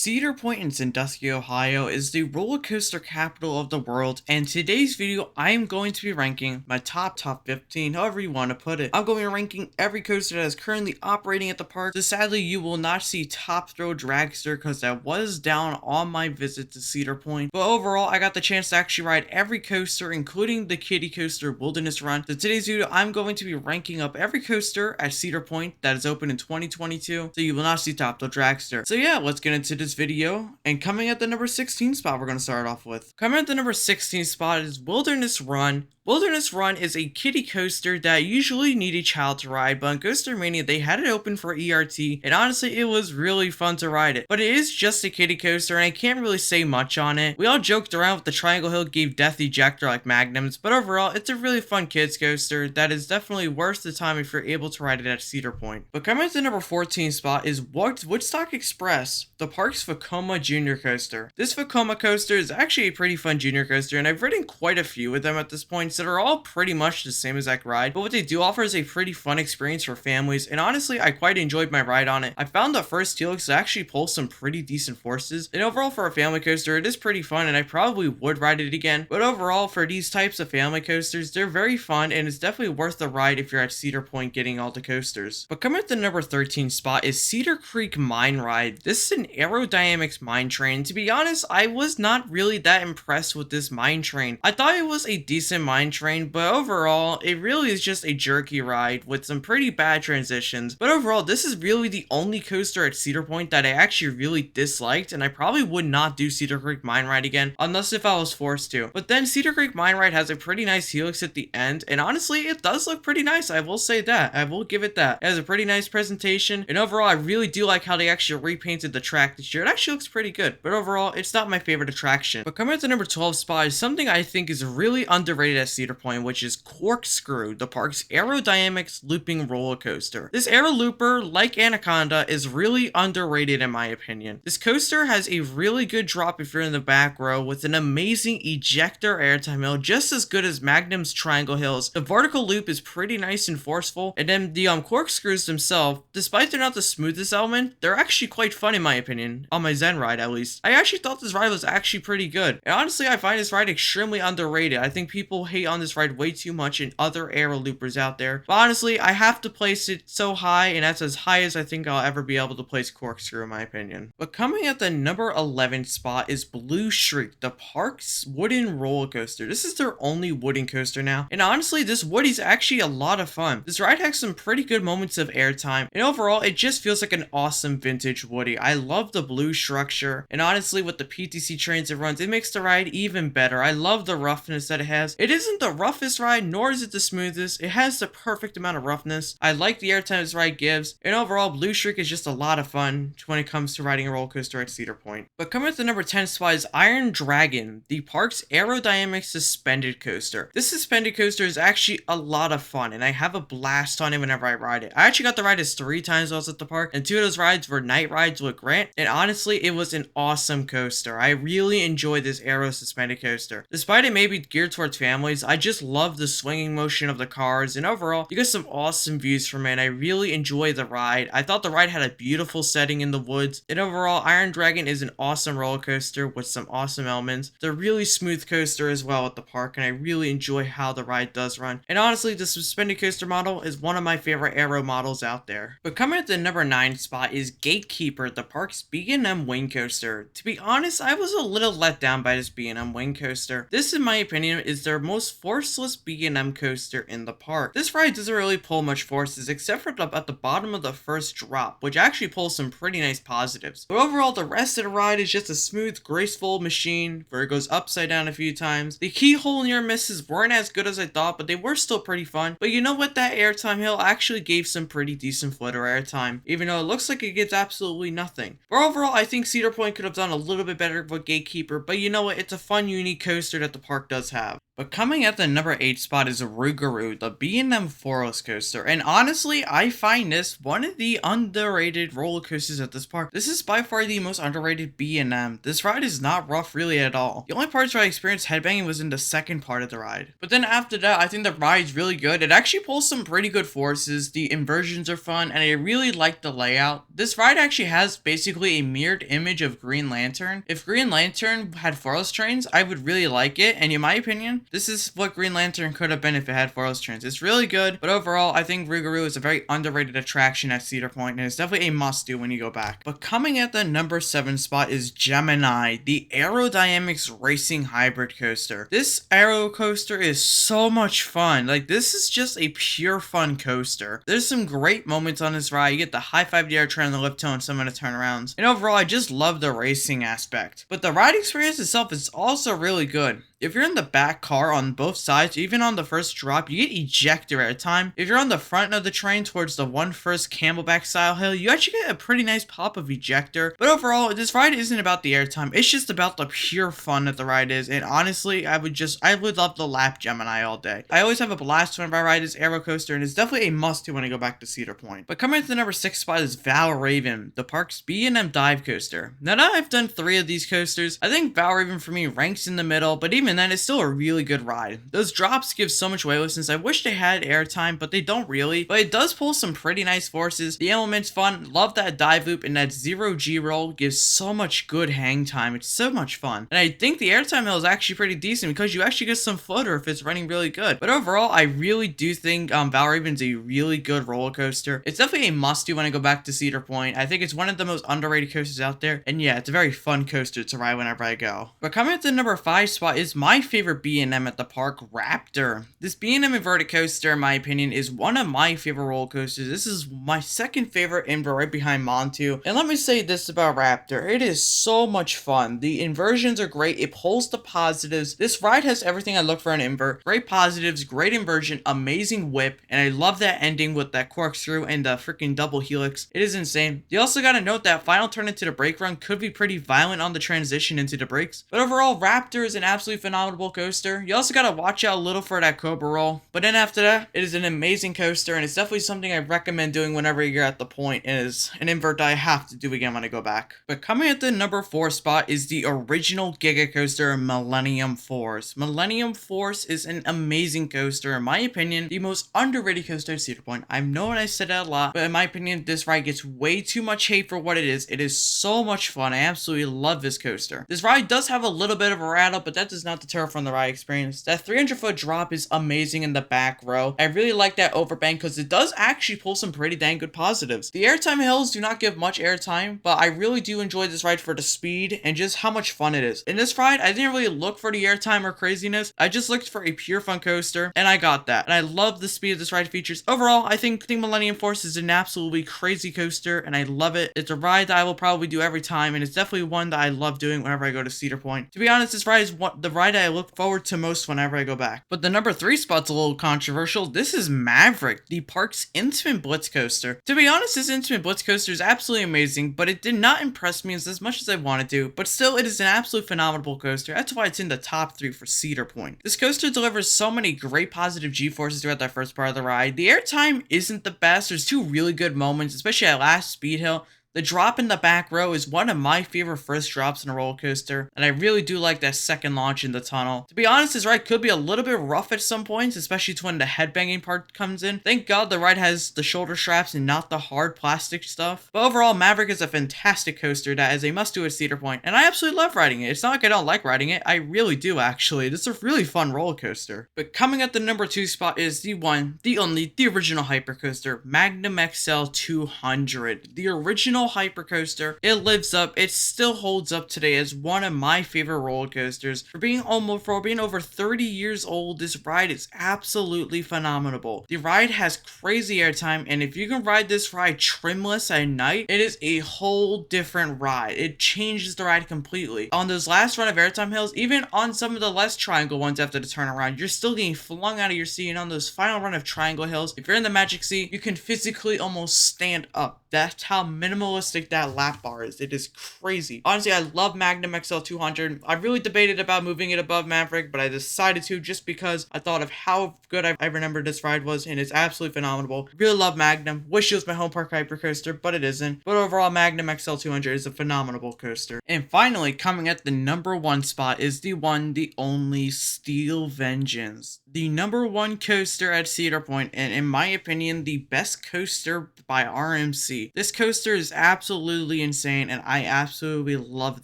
Cedar Point in Sandusky, Ohio is the roller coaster capital of the world, and today's video I am going to be ranking my top 15, however you want to put it. I'm going to be ranking every coaster that is currently operating at the park, so sadly you will not see Top Thrill Dragster because that was down on my visit to Cedar Point. But overall, I got the chance to actually ride every coaster, including the kiddie coaster Wilderness Run. So today's video, I'm going to be ranking up every coaster at Cedar Point that is open in 2022, so you will not see Top Thrill Dragster. So yeah, let's get into this video. And coming at the number 16 spot, we're going to start off with. Coming at the number 16 spot is Wilderness Run. Wilderness Run is a kiddie coaster that usually need a child to ride, but on Coaster Mania they had it open for ERT, and honestly it was really fun to ride it. But it is just a kiddie coaster and I can't really say much on it. We all joked around with the Triangle Hill gave Death Ejector like Magnums, but overall it's a really fun kids coaster that is definitely worth the time if you're able to ride it at Cedar Point. But coming at the number 14 spot is Woodstock Express, the park's Vekoma Junior Coaster. This Vekoma coaster is actually a pretty fun junior coaster, and I've ridden quite a few of them at this point, that are all pretty much the same exact ride, but what they do offer is a pretty fun experience for families, and honestly I quite enjoyed my ride on it. I found the first helix actually pulls some pretty decent forces, and overall for a family coaster it is pretty fun and I probably would ride it again. But overall for these types of family coasters, they're very fun and it's definitely worth the ride if you're at Cedar Point getting all the coasters. But coming at the number 13 spot is Cedar Creek Mine Ride. This is an aerodynamics mine train. To be honest, I was not really that impressed with this mine train. I thought it was a decent mine train, but overall it really is just a jerky ride with some pretty bad transitions. But overall this is really the only coaster at Cedar Point that I actually really disliked, and I probably would not do Cedar Creek Mine Ride again unless if I was forced to. But then Cedar Creek Mine Ride has a pretty nice helix at the end, and honestly it does look pretty nice. I will say that. I will give it that. It has a pretty nice presentation, and overall I really do like how they actually repainted the track this year. It actually looks pretty good, but overall it's not my favorite attraction. But coming at the number 12 spot is something I think is really underrated at Cedar Point, which is CORKSCREW, the park's aerodynamics looping roller coaster. This aero looper, like Anaconda, is really underrated in my opinion. This coaster has a really good drop if you're in the back row with an amazing ejector airtime hill, just as good as Magnum's Triangle Hills. The vertical loop is pretty nice and forceful, and then the corkscrews themselves, despite they're not the smoothest element, they're actually quite fun in my opinion, on my Zen ride at least. I actually thought this ride was actually pretty good, and honestly I find this ride extremely underrated. I think people hate on this ride way too much in other aero loopers out there, but honestly I have to place it so high, and that's as high as I think I'll ever be able to place CORKSCREW in my opinion. But coming at the number 11 spot is Blue Shriek, the park's wooden roller coaster. This is their only wooden coaster now, and honestly this Woody's actually a lot of fun. This ride has some pretty good moments of airtime, and overall it just feels like an awesome vintage Woody. I love the blue structure, and honestly with the PTC trains it runs, it makes the ride even better. I love the roughness that it has. It isn't the roughest ride, nor is it the smoothest. It has the perfect amount of roughness. I like the airtime this ride gives, and overall Blue Shriek is just a lot of fun when it comes to riding a roller coaster at Cedar Point. But coming at the number 10 spot is Iron Dragon, the park's aerodynamic suspended coaster. This suspended coaster is actually a lot of fun, and I have a blast on it whenever I ride it. I actually got to ride this 3 times while I was at the park, and 2 of those rides were night rides with Grant, and honestly it was an awesome coaster. I really enjoyed this aero suspended coaster. Despite it may be geared towards families, I just love the swinging motion of the cars, and overall you get some awesome views from it, and I really enjoy the ride. I thought the ride had a beautiful setting in the woods, and overall Iron Dragon is an awesome roller coaster with some awesome elements. It's a really smooth coaster as well at the park, and I really enjoy how the ride does run. And honestly the suspended coaster model is one of my favorite aero models out there. But coming at the number 9 spot is Gatekeeper, the park's B&M wing coaster. To be honest, I was a little let down by this B&M wing coaster. This in my opinion is their most forceless B&M coaster in the park. This ride doesn't really pull much forces except for at the bottom of the first drop, which actually pulls some pretty nice positives. But overall the rest of the ride is just a smooth, graceful machine where it goes upside down a few times. The keyhole near misses weren't as good as I thought, but they were still pretty fun. But you know what, that airtime hill actually gave some pretty decent footer airtime, even though it looks like it gets absolutely nothing. But overall I think Cedar Point could have done a little bit better with Gatekeeper, but you know what, it's a fun, unique coaster that the park does have. But coming at the number 8 spot is ROUGAROU, the B&M Forest Coaster. And honestly, I find this one of the underrated roller coasters at this park. This is by far the most underrated B&M. This ride is not rough really at all. The only parts where I experienced headbanging was in the second part of the ride. But then after that, I think the ride's really good. It actually pulls some pretty good forces. The inversions are fun, and I really like the layout. This ride actually has basically a mirrored image of Green Lantern. If Green Lantern had forest trains, I would really like it, and in my opinion, this is what Green Lantern could have been if it had forest trains. It's really good, but overall, I think ROUGAROU is a very underrated attraction at Cedar Point, and it's definitely a must-do when you go back. But coming at the number 7 spot is GEMINI, the Aerodynamics Racing Hybrid Coaster. This aero coaster is so much fun. Like, this is just a pure fun coaster. There's some great moments on this ride. You get the high 5D air turn, the lift toe, and some of the turnarounds. And overall, I just love the racing aspect. But the ride experience itself is also really good. If you're in the back car on both sides, even on the first drop, you get ejector at a time. If you're on the front of the train towards the first Camelback style hill, you actually get a pretty nice pop of ejector. But overall, this ride isn't about the airtime. It's just about the pure fun that the ride is. And honestly, I would love to lap Gemini all day. I always have a blast whenever I ride this aero coaster, and it's definitely a must-do when I go back to Cedar Point. But coming to the number 6 spot is VALRAVN, the park's B&M dive coaster. Now that I've done 3 of these coasters, I think VALRAVN for me ranks in the middle, but even then, it's still a really good ride. Those drops give so much weightlessness. I wish they had airtime, but they don't really. But it does pull some pretty nice forces. The element's fun. Love that dive loop, and that 0G roll gives so much good hang time. It's so much fun. And I think the airtime hill is actually pretty decent because you actually get some footer if it's running really good. But overall, I really do think VALRAVN's a really good roller coaster. It's definitely a must-do when I go back to Cedar Point. I think it's one of the most underrated coasters out there. And yeah, it's a very fun coaster to ride whenever I go. But coming at the number 5 spot is my favorite B&M at the park, RAPTOR. This B&M inverted coaster, in my opinion, is one of my favorite roller coasters. This is my second favorite invert, right behind Montu. And let me say this about RAPTOR. It is so much fun. The inversions are great. It pulls the positives. This ride has everything I look for in an invert. Great positives, great inversion, amazing whip, and I love that ending with that corkscrew and the freaking double helix. It is insane. You also gotta note that final turn into the brake run could be pretty violent on the transition into the brakes. But overall, RAPTOR is an absolutely phenomenal coaster. You also gotta watch out a little for that Cobra roll. But then after that, it is an amazing coaster, and it's definitely something I recommend doing whenever you're at the point. It is an invert that I have to do again when I go back. But coming at the number 4 spot is the original Giga Coaster, Millennium Force. Millennium Force is an amazing coaster. In my opinion, the most underrated coaster at Cedar Point. I know I said that a lot, but in my opinion, this ride gets way too much hate for what it is. It is so much fun. I absolutely love this coaster. This ride does have a little bit of a rattle, but that does not deter from the ride experience. That 300-foot drop is amazing in the back row. I really like that overbank because it does actually pull some pretty dang good positives. The airtime hills do not give much airtime, but I really do enjoy this ride for the speed and just how much fun it is. In this ride, I didn't really look for the airtime or craziness. I just looked for a pure fun coaster, and I got that. And I love the speed of this ride features. Overall, I think Millennium Force is an absolutely crazy coaster, and I love it. It's a ride that I will probably do every time, and it's definitely one that I love doing whenever I go to Cedar Point. To be honest, this ride is the ride I look forward to most whenever I go back. But the number 3 spot's a little controversial. This is MAVERIK, the park's Intimate Blitz coaster. To be honest, this Intimate Blitz coaster is absolutely amazing, but it did not impress me as much as I wanted to. But still, it is an absolute phenomenal coaster. That's why it's in the top 3 for Cedar Point. This coaster delivers so many great positive G-forces throughout that first part of the ride. The airtime isn't the best. There's 2 really good moments, especially at last speed hill. The drop in the back row is one of my favorite first drops in a roller coaster, and I really do like that second launch in the tunnel. To be honest, this ride could be a little bit rough at some points, especially when the headbanging part comes in. Thank God the ride has the shoulder straps and not the hard plastic stuff. But overall, MAVERIK is a fantastic coaster that is a must-do at Cedar Point, and I absolutely love riding it. It's not like I don't like riding it. I really do, actually. It's a really fun roller coaster. But coming at the number 2 spot is the one, the only, the original hypercoaster, MAGNUM-XL 200. The original hypercoaster. It lives up. It still holds up today as one of my favorite roller coasters. For being over 30 years old, this ride is absolutely phenomenal. The ride has crazy airtime, and if you can ride this ride trimless at night, it is a whole different ride. It changes the ride completely. On those last run of airtime hills, even on some of the less triangle ones after the turnaround, you're still getting flung out of your seat, and on those final run of triangle hills, if you're in the magic seat, you can physically almost stand up. That's how minimal realistic that lap bar is. It is crazy. Honestly, I love MAGNUM-XL 200. I really debated about moving it above Maverick, but I decided to just because I thought of how good I remember this ride was, and it's absolutely phenomenal. Really love Magnum. Wish it was my home park hypercoaster, but it isn't. But overall, MAGNUM-XL 200 is a phenomenal coaster. And finally, coming at the number 1 spot is the one, the only Steel Vengeance. The number 1 coaster at Cedar Point, and in my opinion, the best coaster by RMC. This coaster is absolutely insane, and I absolutely love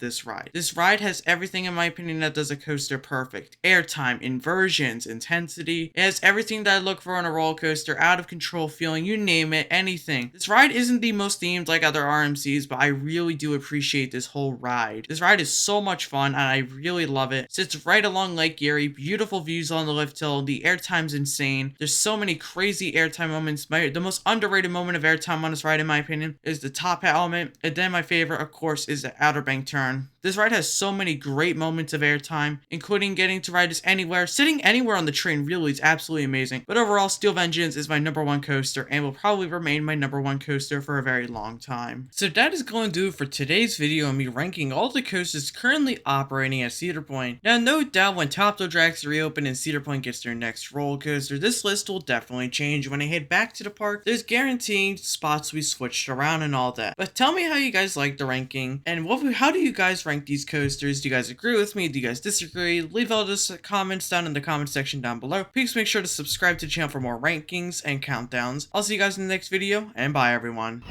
this ride. This ride has everything, in my opinion, that does a coaster perfect. Airtime, inversions, intensity. It has everything that I look for in a roller coaster, out of control feeling, you name it, anything. This ride isn't the most themed like other RMCs, but I really do appreciate this whole ride. This ride is so much fun, and I really love it. Sits right along Lake Erie, beautiful views on the lift hill, the airtime's insane. There's so many crazy airtime moments. The most underrated moment of airtime on this ride, in my opinion, is the top hat element, and then my favorite, of course, is the Outer Bank turn. This ride has so many great moments of airtime, including getting to ride this anywhere. Sitting anywhere on the train really is absolutely amazing. But overall, Steel Vengeance is my number 1 coaster and will probably remain my number 1 coaster for a very long time. So that is going to do it for today's video and me ranking all the coasters currently operating at Cedar Point. Now, no doubt when Top Thrill Dragster reopen and Cedar Point gets their next roller coaster, this list will definitely change. When I head back to the park, there's guaranteed spots we switched around and all that. But tell me how you guys like the ranking, and how do you guys rank these coasters? Do you guys agree with me? Do you guys disagree? Leave all those comments down in the comment section down below. Please make sure to subscribe to the channel for more rankings and countdowns. I'll see you guys in the next video, and bye everyone.